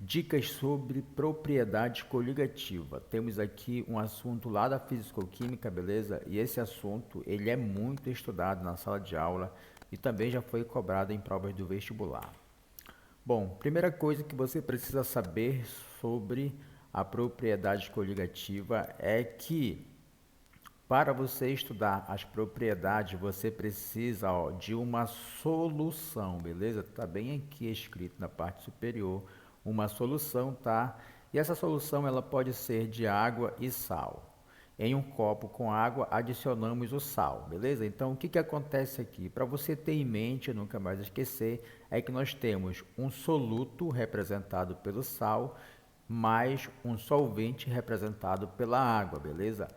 Dicas sobre propriedade coligativa. Temos aqui um assunto lá da físico-química, beleza? E esse assunto, ele é muito estudado na sala de aula e também já foi cobrado em provas do vestibular. Bom, primeira coisa que você precisa saber sobre a propriedade coligativa é que para você estudar as propriedades, você precisa de uma solução, beleza? Está bem aqui escrito na parte superior, uma solução, tá? E essa solução ela pode ser de água e sal. Em um copo com água, adicionamos o sal, beleza? Então, o que que acontece aqui? Para você ter em mente, nunca mais esquecer, é que nós temos um soluto representado pelo sal, mais um solvente representado pela água, beleza?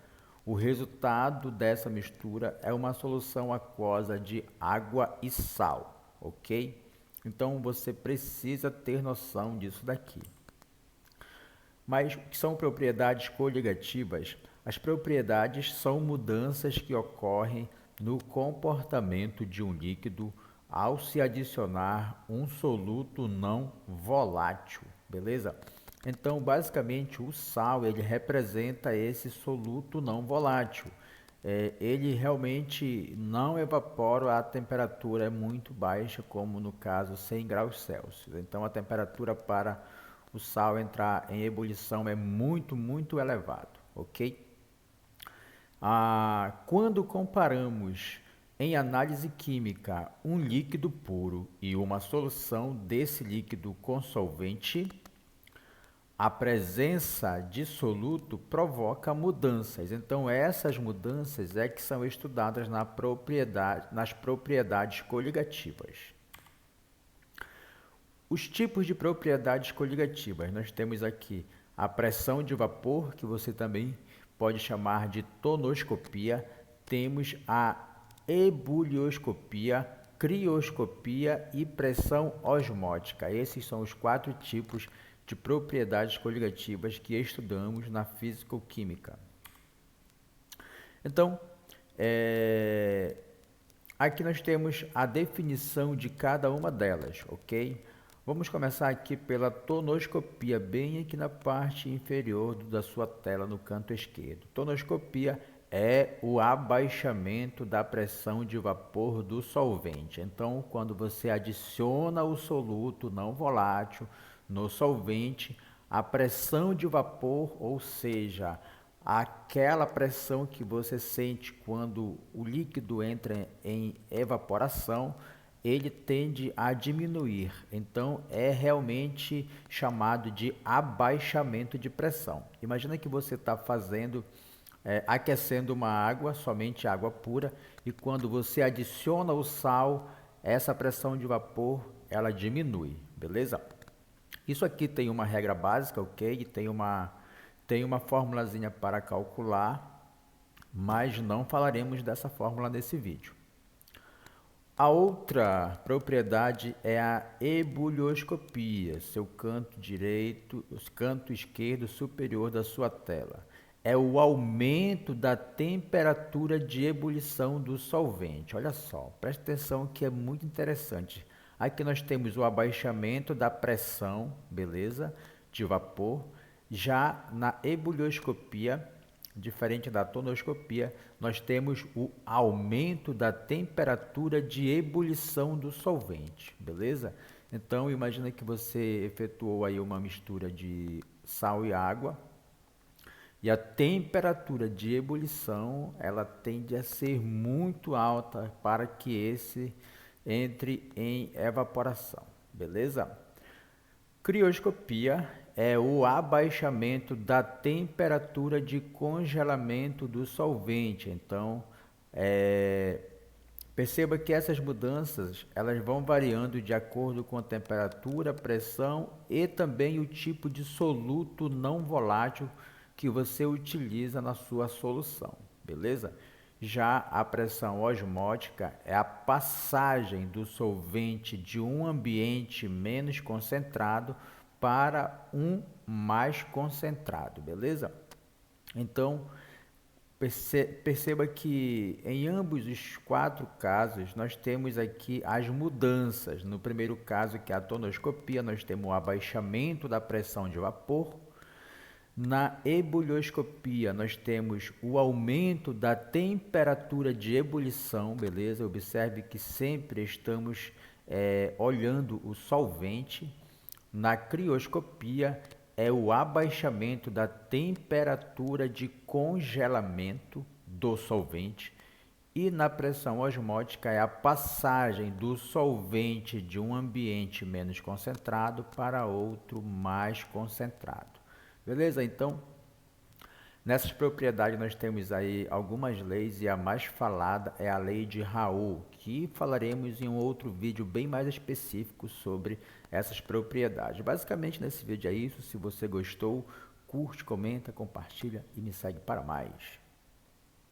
O resultado dessa mistura é uma solução aquosa de água e sal, ok? Então você precisa ter noção disso daqui. Mas o que são propriedades coligativas? As propriedades são mudanças que ocorrem no comportamento de um líquido ao se adicionar um soluto não volátil, beleza? Então, basicamente, o sal ele representa esse soluto não volátil. Ele realmente não evapora, a temperatura é muito baixa, como no caso 100 graus Celsius. Então, a temperatura para o sal entrar em ebulição é muito elevado, ok? Quando comparamos em análise química um líquido puro e uma solução desse líquido com solvente, a presença de soluto provoca mudanças. Então, essas mudanças é que são estudadas nas propriedades coligativas. Os tipos de propriedades coligativas. Nós temos aqui a pressão de vapor, que você também pode chamar de tonoscopia. Temos a ebulioscopia, crioscopia e pressão osmótica. Esses são os 4 tipos de propriedades coligativas que estudamos na físico-química. Então, aqui nós temos a definição de cada uma delas, ok? Vamos começar aqui pela tonoscopia, bem aqui na parte inferior da sua tela, no canto esquerdo. Tonoscopia é o abaixamento da pressão de vapor do solvente. Então, quando você adiciona o soluto não volátil no solvente, a pressão de vapor, ou seja, aquela pressão que você sente quando o líquido entra em evaporação, ele tende a diminuir. Então, é realmente chamado de abaixamento de pressão. Imagina que você está aquecendo uma água, somente água pura, e quando você adiciona o sal, essa pressão de vapor, ela diminui, beleza? Isso aqui tem uma regra básica, ok? Tem uma formulazinha para calcular, mas não falaremos dessa fórmula nesse vídeo. A outra propriedade é a ebulioscopia, seu canto direito, o canto esquerdo superior da sua tela. É o aumento da temperatura de ebulição do solvente. Olha só, preste atenção que é muito interessante. Aqui nós temos o abaixamento da pressão, beleza, de vapor. Já na ebulioscopia, diferente da tonoscopia, nós temos o aumento da temperatura de ebulição do solvente, beleza? Então, imagina que você efetuou aí uma mistura de sal e água, e a temperatura de ebulição, ela tende a ser muito alta para que esse entre em evaporação, beleza? Crioscopia é o abaixamento da temperatura de congelamento do solvente. Então, perceba que essas mudanças elas vão variando de acordo com a temperatura, pressão e também o tipo de soluto não volátil que você utiliza na sua solução, beleza? Já a pressão osmótica é a passagem do solvente de um ambiente menos concentrado para um mais concentrado, beleza? Então, Perceba que em ambos os quatro casos nós temos aqui as mudanças. No primeiro caso, que é a tonoscopia, nós temos o abaixamento da pressão de vapor. Na ebulioscopia, nós temos o aumento da temperatura de ebulição, beleza? Observe que sempre estamos olhando o solvente. Na crioscopia, é o abaixamento da temperatura de congelamento do solvente. E na pressão osmótica, é a passagem do solvente de um ambiente menos concentrado para outro mais concentrado. Beleza? Então, nessas propriedades nós temos aí algumas leis e a mais falada é a lei de Raoult, que falaremos em um outro vídeo bem mais específico sobre essas propriedades. Basicamente nesse vídeo é isso. Se você gostou, curte, comenta, compartilha e me segue para mais.